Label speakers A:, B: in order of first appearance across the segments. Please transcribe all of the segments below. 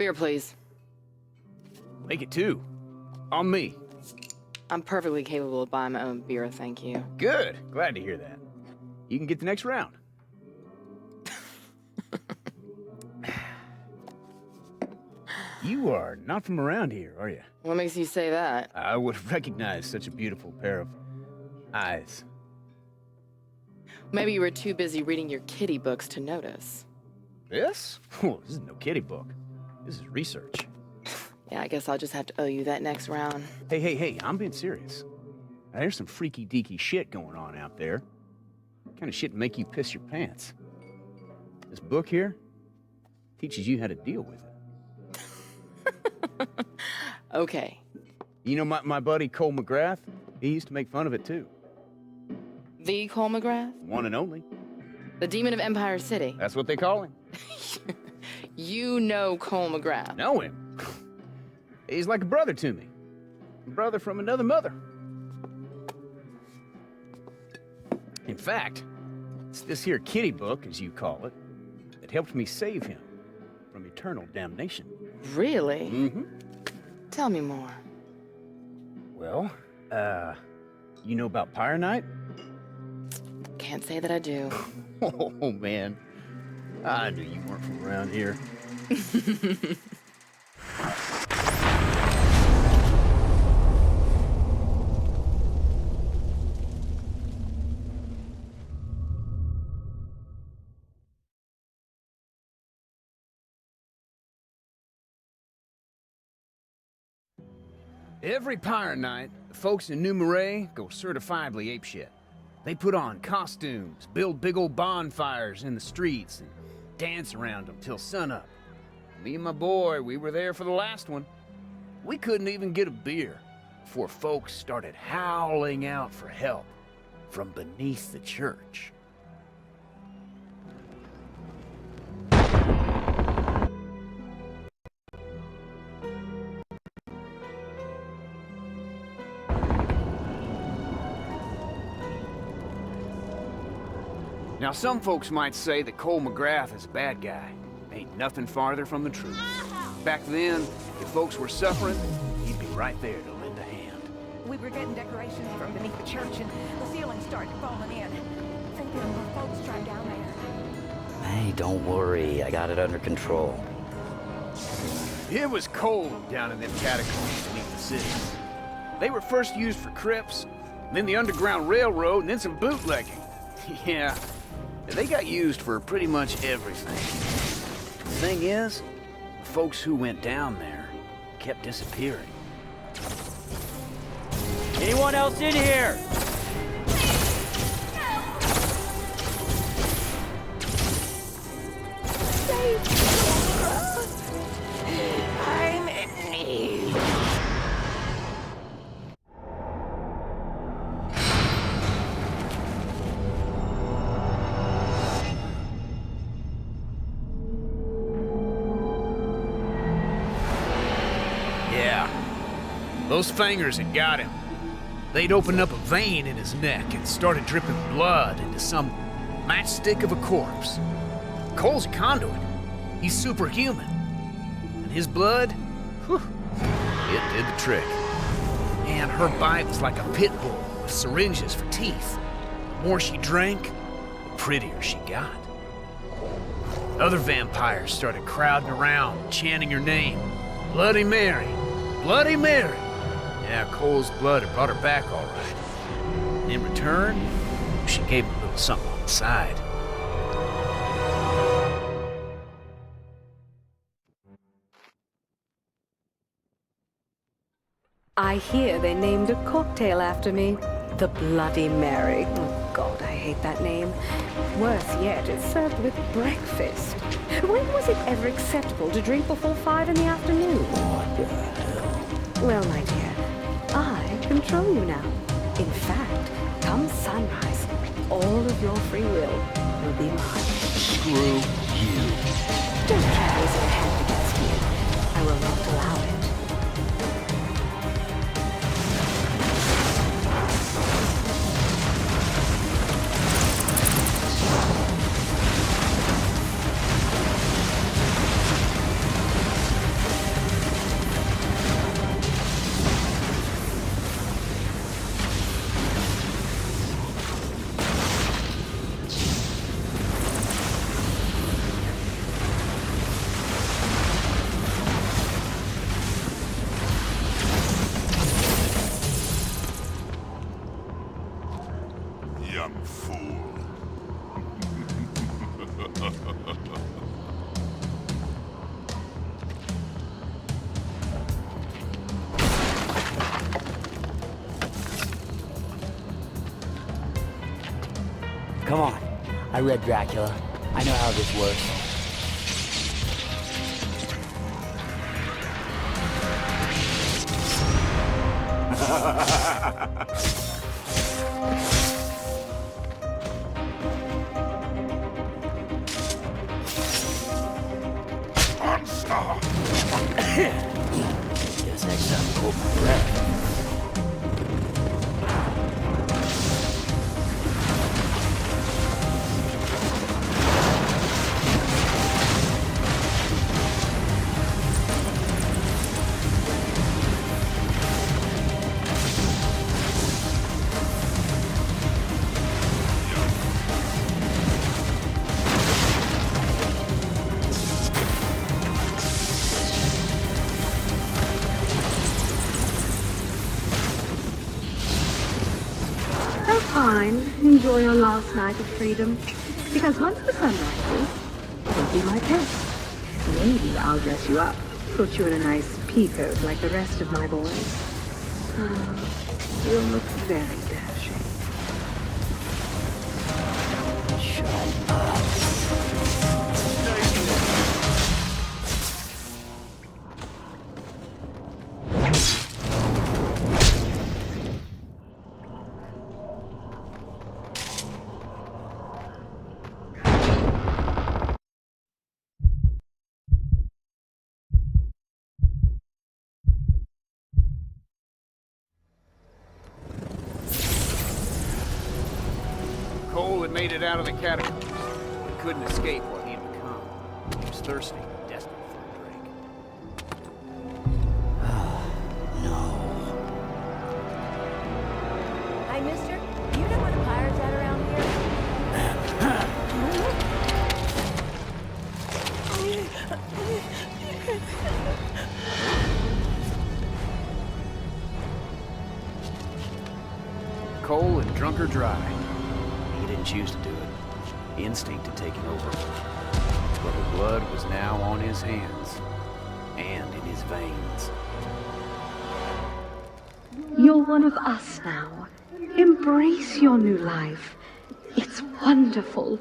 A: Beer, please.
B: Make it 2. On me.
A: I'm perfectly capable of buying my own beer, thank you.
B: Good. Glad to hear that. You can get the next round. You are not from around here, are you?
A: What makes you say that?
B: I would have recognized such a beautiful pair of eyes.
A: Maybe you were too busy reading your kitty books to notice.
B: This? Oh, this is no kiddie book. This is research.
A: Yeah, I guess I'll just have to owe you that next round.
B: Hey, I'm being serious. Now, there's some freaky deaky shit going on out there. Kind of shit to make you piss your pants. This book here teaches you how to deal with it.
A: Okay.
B: You know my buddy Cole McGrath? He used to make fun of it too.
A: The Cole McGrath?
B: One and only.
A: The Demon of Empire City.
B: That's what they call him.
A: You know Cole McGrath.
B: Know him? He's like a brother to me. A brother from another mother. In fact, it's this here kitty book, as you call it, that helped me save him from eternal damnation.
A: Really?
B: Mm-hmm.
A: Tell me more.
B: Well, you know about Pyre Night?
A: Can't say that I do.
B: Oh, man. I knew you weren't from around here. Every Pyre Night, the folks in New Marais go certifiably apeshit. They put on costumes, build big old bonfires in the streets, and dance around them till sunup. Me and my boy, we were there for the last one. We couldn't even get a beer before folks started howling out for help from beneath the church. Now, some folks might say that Cole McGrath is a bad guy. Ain't nothing farther from the truth. Back then, if folks were suffering, he'd be right there to lend a hand.
C: We were getting decorations from beneath the church, and the ceiling started falling in. Thinking more folks trapped down there.
D: Hey, don't worry. I got it under control.
B: It was cold down in them catacombs beneath the city. They were first used for crypts, then the Underground Railroad, and then some bootlegging. Yeah. They got used for pretty much everything. The thing is, the folks who went down there kept disappearing.
D: Anyone else in here?
C: I'm in need.
B: Those fangers had got him. They'd opened up a vein in his neck and started dripping blood into some matchstick of a corpse. Cole's a conduit. He's superhuman. And his blood, whew, it did the trick. And her bite was like a pit bull with syringes for teeth. The more she drank, the prettier she got. Other vampires started crowding around, chanting her name. Bloody Mary, Bloody Mary. Yeah, Cole's blood had brought her back all right. In return, she gave him a little something on the side.
E: I hear they named a cocktail after me. The Bloody Mary. Oh, God, I hate that name. Worse yet, it's served with breakfast. When was it ever acceptable to drink before 5 in the afternoon?
D: What the hell?
E: Well, my dear, I control you now. In fact, come sunrise, all of your free will be mine.
B: Screw you.
E: Don't try to raise your hand against me. I will not allow it.
D: Come on. I read Dracula. I know how this works. Guess next time I hold my breath.
E: Fine. Enjoy your last night of freedom. Because once the sun rises, you'll be my pet. Maybe I'll dress you up. Put you in a nice peacoat like the rest of my boys. You'll look very dashing.
D: Shut up.
B: Cole had made it out of the catacombs. He couldn't escape what he had become. He was thirsty, desperate for a drink.
D: No.
C: Hey, mister, you know where the pirates at around here?
B: Cole had drunk her dry. He didn't choose to do it. Instinct had taken over. But her blood was now on his hands and in his veins.
E: You're one of us now. Embrace your new life. It's wonderful.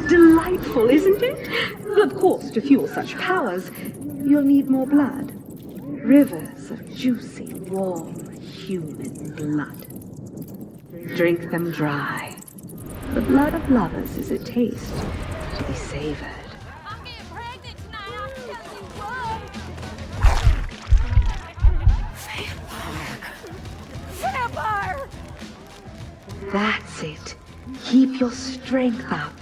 E: Delightful, isn't it? But of course, to fuel such powers, you'll need more blood. Rivers of juicy, warm, human blood. Drink them dry. The blood of lovers is a taste to be savored.
C: I'm getting pregnant tonight, I'll tell you what. Vampire!
E: That's it. Keep your strength up.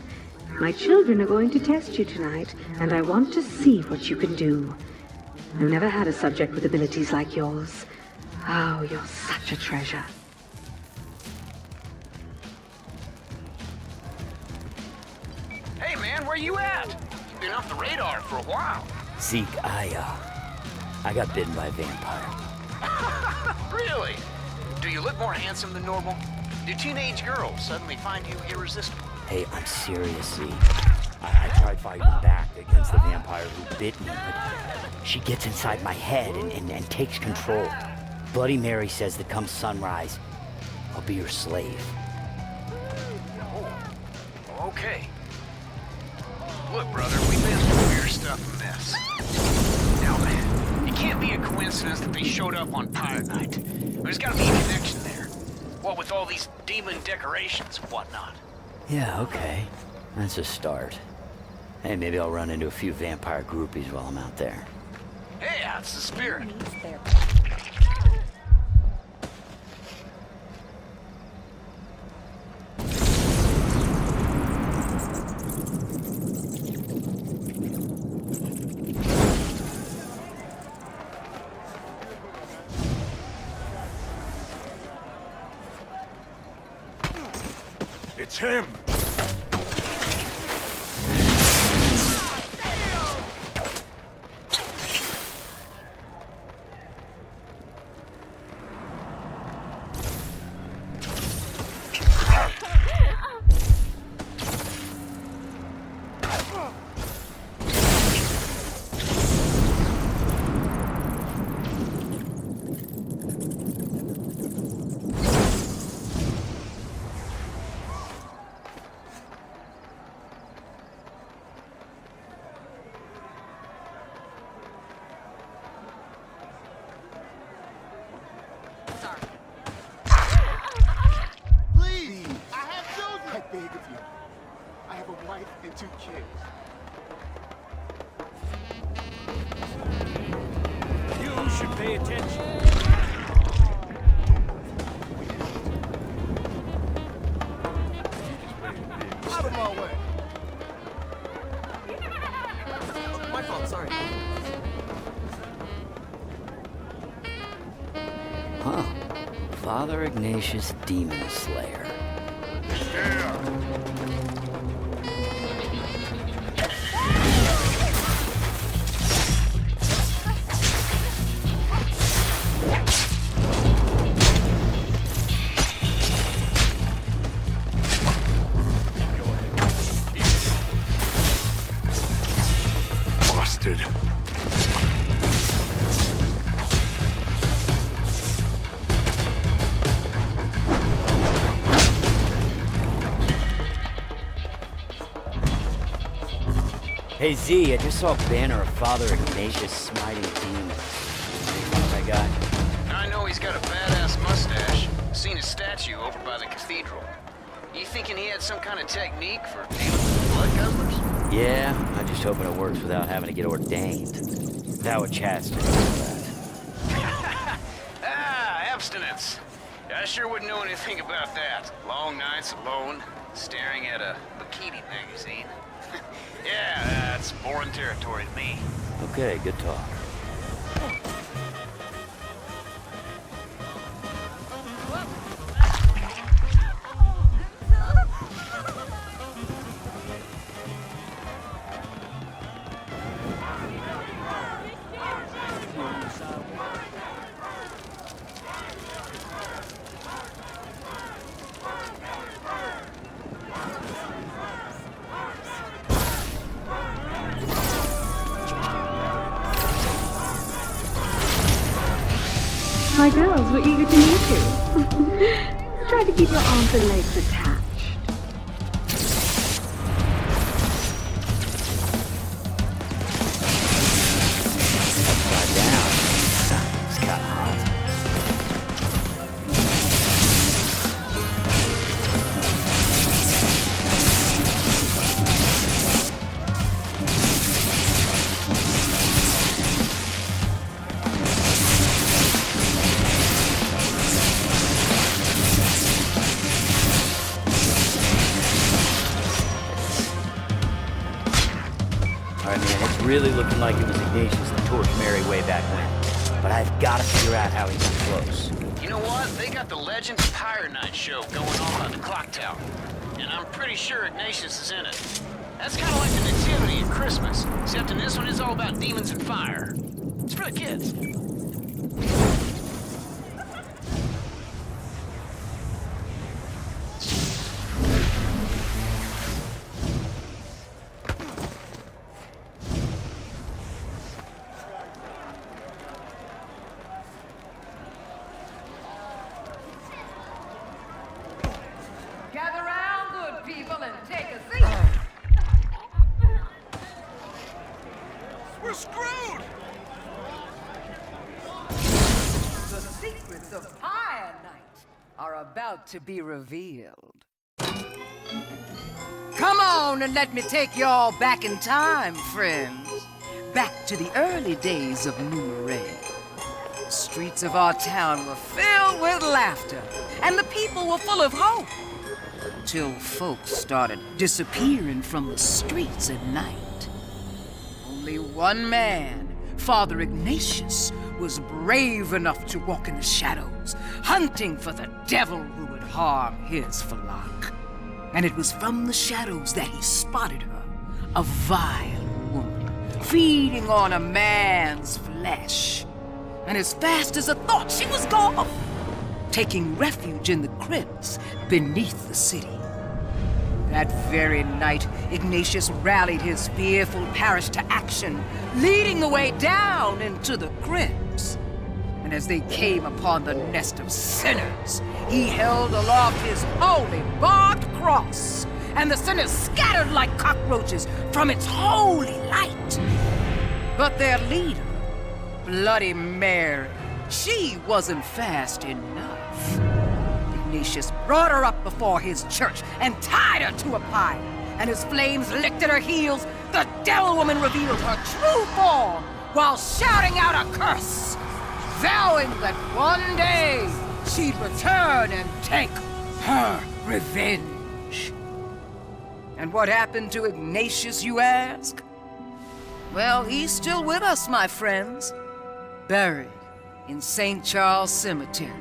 E: My children are going to test you tonight, and I want to see what you can do. I've never had a subject with abilities like yours. Oh, you're such a treasure.
B: Hey man, where you at? You've been off the radar for a while.
D: Zeke, I got bitten by a vampire.
B: Really? Do you look more handsome than normal? Do teenage girls suddenly find you irresistible?
D: Hey, I'm serious, Zeke. I tried fighting back against the vampire who bit me, but she gets inside my head and takes control. Bloody Mary says that come sunrise, I'll be your slave.
B: Oh, okay. Look, brother, we've been through weird stuff in this. Now, man, it can't be a coincidence that they showed up on Pirate Night. There's gotta be a connection there. What with all these demon decorations and whatnot.
D: Yeah, okay. That's a start. Hey, maybe I'll run into a few vampire groupies while I'm out there.
B: Hey, that's the spirit.
F: It's him! taking 2 kids.
G: You should pay attention.
F: Out of my way. My fault, sorry.
D: Huh. Father Ignatius, Demon Slayer.
F: Busted.
D: Hey Z, I just saw a banner of Father Ignatius smiting demons. That guy?
B: I know he's got a badass mustache. Seen his statue over by the cathedral. You thinking he had some kind of technique for dealing with blood guzzlers?
D: Yeah, I'm just hoping it works without having to get ordained. Thou a chastity for that.
B: Abstinence. I sure wouldn't know anything about that. Long nights alone, staring at a bikini magazine. Yeah, that's foreign territory to me.
D: Okay, good talk.
E: My girls were eager to meet you. Try to keep your arms and legs attached.
D: Upside down. It's kinda hot. Alright man, it's really looking like it was Ignatius that torched Mary way back when. But I've got to figure out how he got close.
B: You know what? They got the Legends of Pyre Night show going on by the clock tower. And I'm pretty sure Ignatius is in it. That's kind of like the Nativity at Christmas, except in this one it's all about demons and fire. It's for the kids.
C: Gather round, good people, and take a seat.
F: We're screwed!
C: The secrets of Pyre Night are about to be revealed. Come on and let me take y'all back in time, friends. Back to the early days of Numeray. The streets of our town were filled with laughter, and the people were full of hope. Till folks started disappearing from the streets at night. Only one man, Father Ignatius, was brave enough to walk in the shadows, hunting for the devil who would harm his flock. And it was from the shadows that he spotted her, a vile woman, feeding on a man's flesh. And as fast as a thought, she was gone, taking refuge in the crypts beneath the city. That very night, Ignatius rallied his fearful parish to action, leading the way down into the crypts. And as they came upon the nest of sinners, he held aloft his holy barbed cross, and the sinners scattered like cockroaches from its holy light. But their leader, Bloody Mary, she wasn't fast enough. Ignatius brought her up before his church and tied her to a pile, and as flames licked at her heels, the devil woman revealed her true form while shouting out a curse, vowing that one day she'd return and take her revenge. And what happened to Ignatius, you ask? Well, he's still with us, my friends. Buried in St. Charles Cemetery,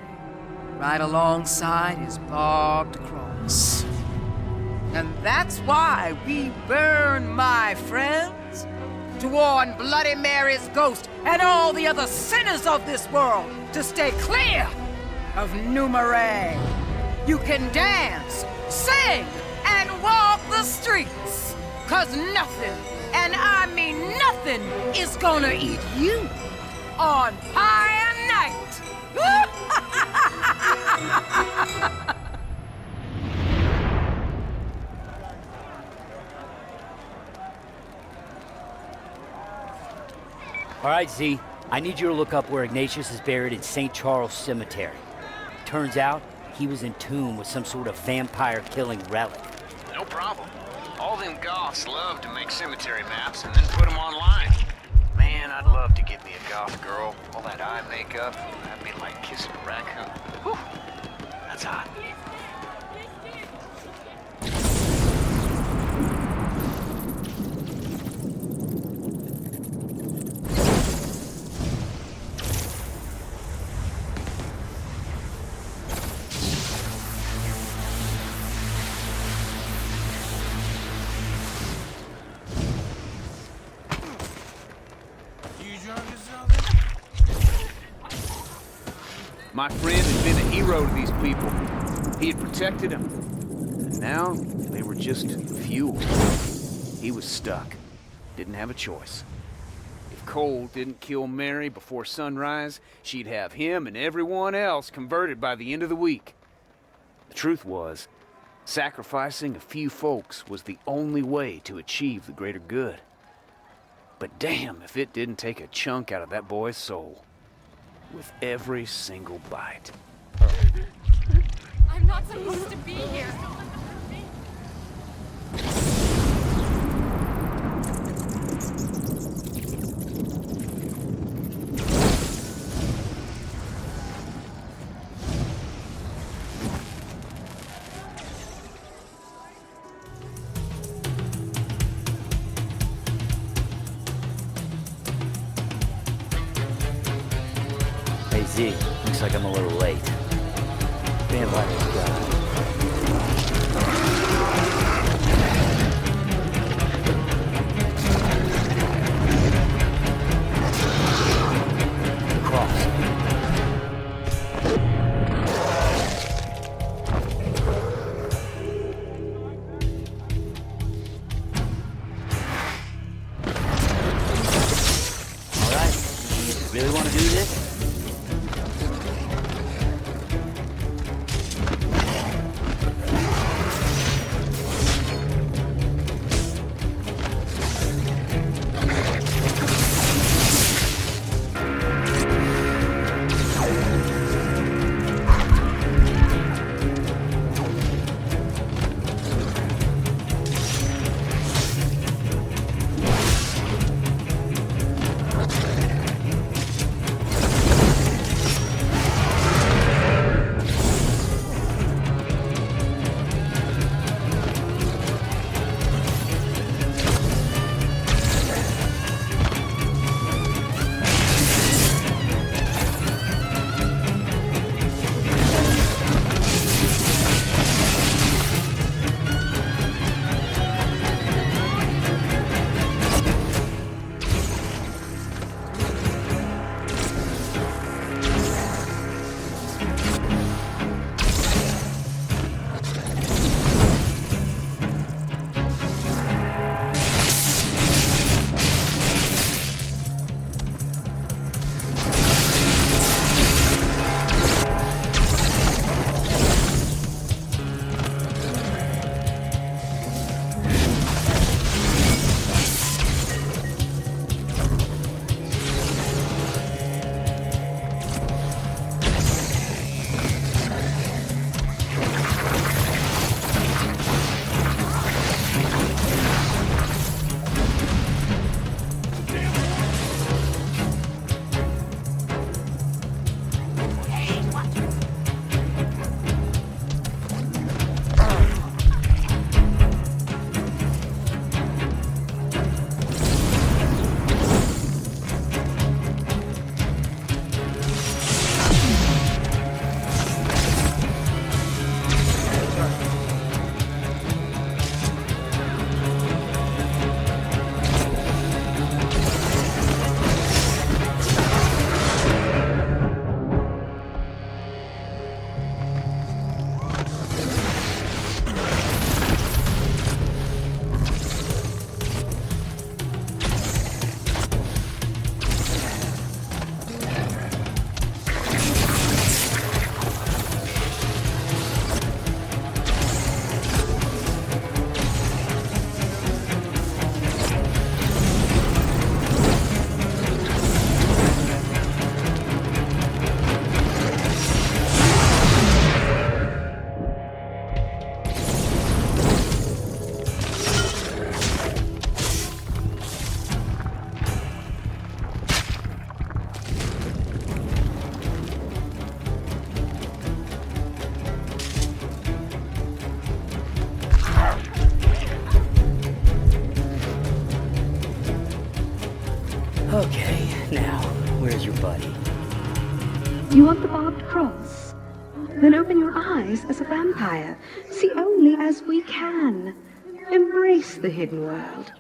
C: right alongside his barbed cross. And that's why we burn, my friends, to warn Bloody Mary's ghost and all the other sinners of this world to stay clear of Numeray. You can dance, sing, and walk the streets, 'cause nothing, and I mean nothing, is gonna eat you on High Night.
D: All right, Z, I need you to look up where Ignatius is buried in St. Charles Cemetery. Turns out, he was entombed with some sort of vampire-killing relic.
B: No problem. All them goths love to make cemetery maps and then put them online. Man, I'd love to get me a goth girl. All that eye makeup, that'd be like kissing a raccoon. Whew, that's hot. My friend had been a hero to these people. He had protected them. And now, they were just fuel. He was stuck. Didn't have a choice. If Cole didn't kill Mary before sunrise, she'd have him and everyone else converted by the end of the week. The truth was, sacrificing a few folks was the only way to achieve the greater good. But damn if it didn't take a chunk out of that boy's soul. With every single bite.
H: I'm not supposed to be here.
D: Hey, Z, looks like I'm a little late. Vampires gone. Cross. All right, really want to do this? Okay, now, where's your buddy?
E: You want the barbed cross? Then open your eyes as a vampire. See only as we can. Embrace the hidden world.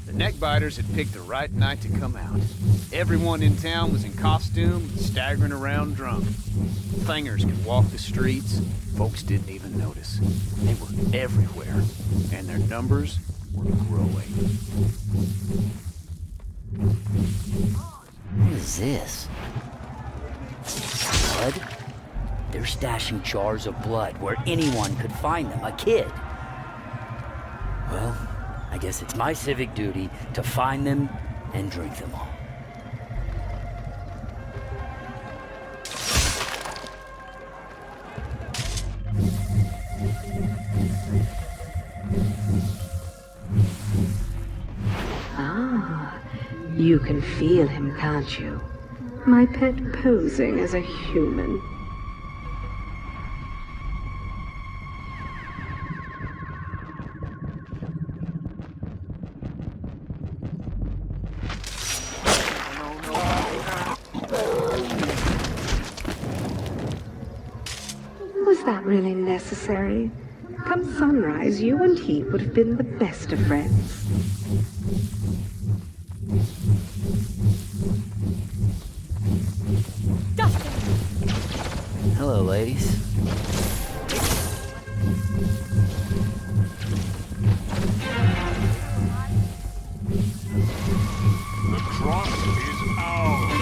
B: The neckbiters had picked the right night to come out. Everyone in town was in costume, staggering around drunk. Thingers could walk the streets. Folks didn't even notice. They were everywhere, and their numbers were growing.
D: What is this? Blood? They're stashing jars of blood where anyone could find them, a kid. Well, I guess it's my civic duty to find them and drink them all.
E: Ah, you can feel him, can't you? My pet posing as a human. Was that really necessary? Come sunrise, you and he would have been the best of friends.
D: Hello, ladies.
F: The cross is ours.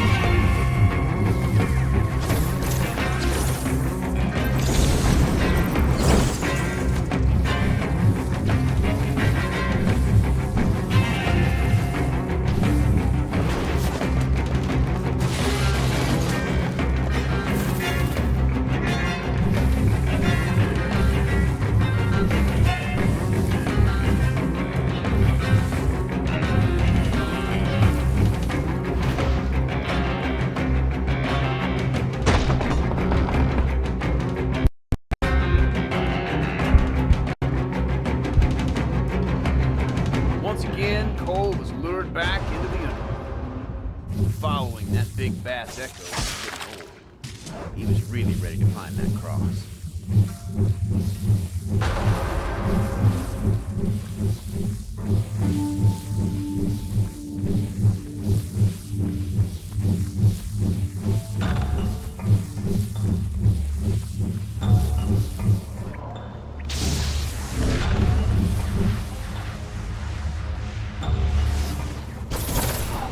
B: Once again, Cole was lured back into the underworld. Following that big bass echo was getting old. He was really ready to find that cross.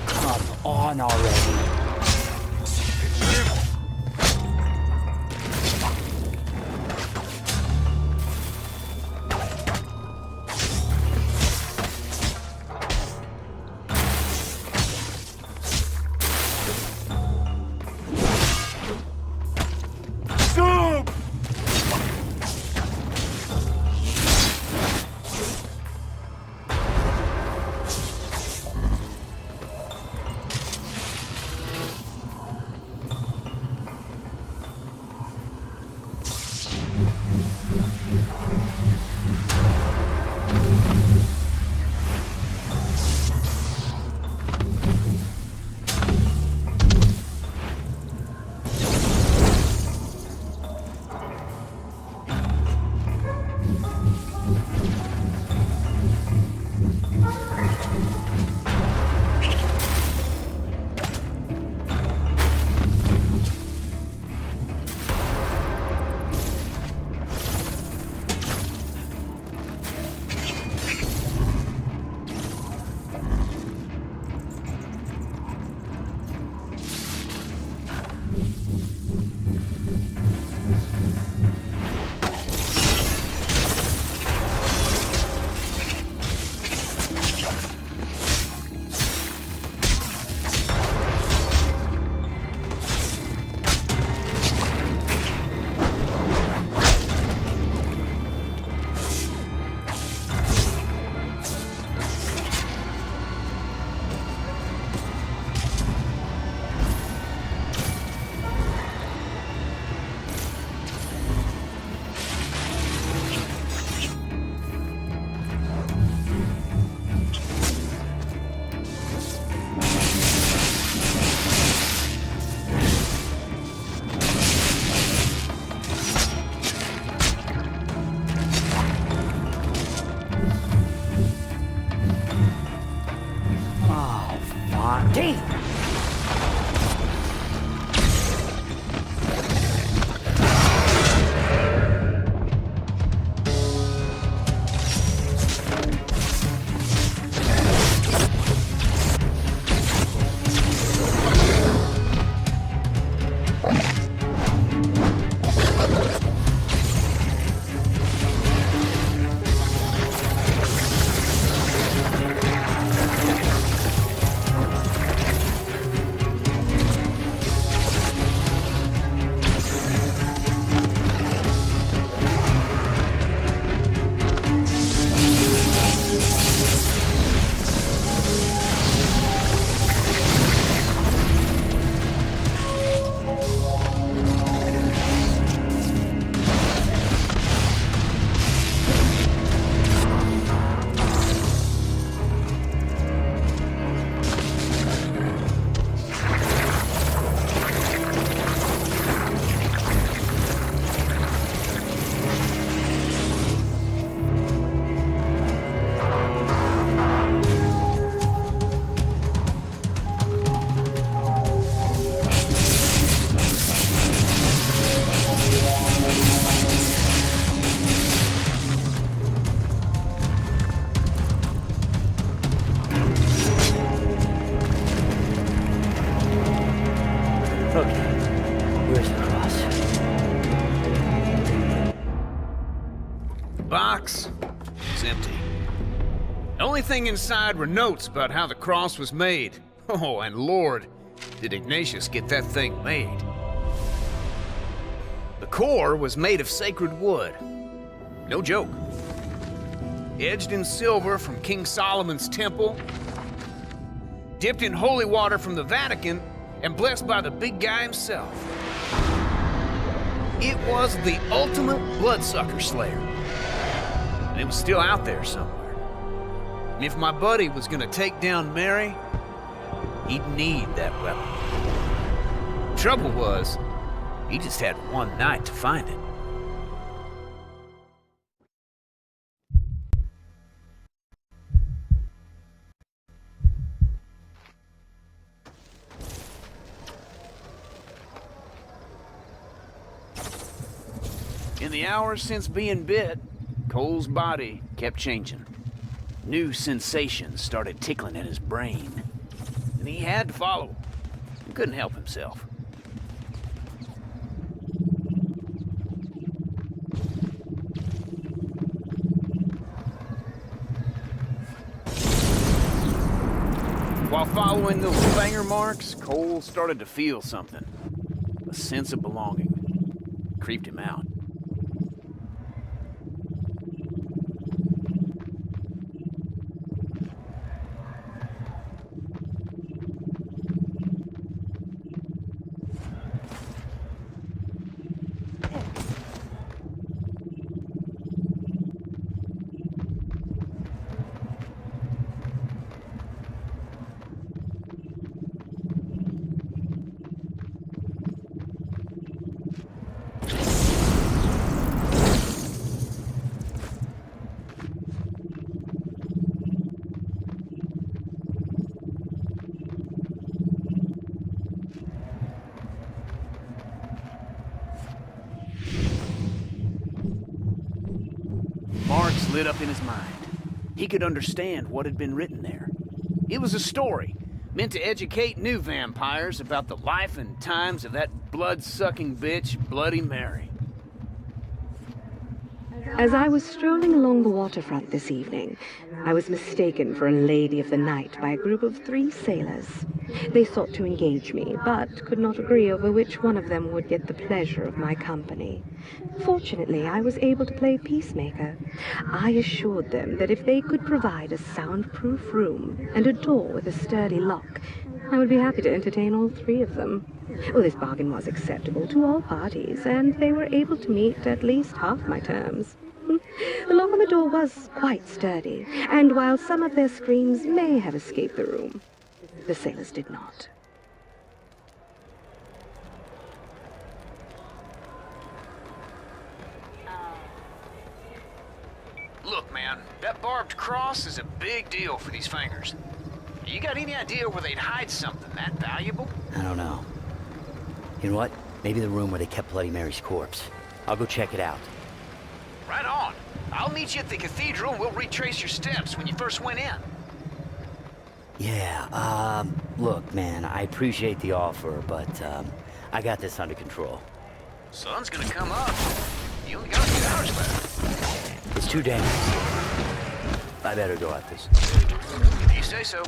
D: Come on already.
B: box was empty. The only thing inside were notes about how the cross was made. Oh, and Lord, did Ignatius get that thing made. The core was made of sacred wood. No joke. Edged in silver from King Solomon's temple, dipped in holy water from the Vatican, and blessed by the big guy himself. It was the ultimate bloodsucker slayer. And it was still out there somewhere. And if my buddy was gonna take down Mary, he'd need that weapon. Trouble was, he just had one night to find it. In the hours since being bit, Cole's body kept changing. New sensations started tickling in his brain, and he had to follow. He couldn't help himself. While following those finger marks, Cole started to feel something. A sense of belonging. Creeped him out. Marks lit up in his mind. He could understand what had been written there. It was a story meant to educate new vampires about the life and times of that blood-sucking bitch, Bloody Mary.
E: As I was strolling along the waterfront this evening, I was mistaken for a lady of the night by a group of 3 sailors. They sought to engage me, but could not agree over which one of them would get the pleasure of my company. Fortunately, I was able to play peacemaker. I assured them that if they could provide a soundproof room and a door with a sturdy lock, I would be happy to entertain all 3 of them. Well, this bargain was acceptable to all parties, and they were able to meet at least half my terms. The lock on the door was quite sturdy, and while some of their screams may have escaped the room, the sailors did not.
B: Look, man, that barbed cross is a big deal for these fingers. You got any idea where they'd hide something that valuable?
D: I don't know. You know what? Maybe the room where they kept Bloody Mary's corpse. I'll go check it out.
B: Right on. I'll meet you at the cathedral and we'll retrace your steps when you first went in.
D: Yeah, look, man, I appreciate the offer, but, I got this under control.
B: Sun's gonna come up. You only got a few hours left.
D: It's too dangerous. I better go at this.
B: If you say so.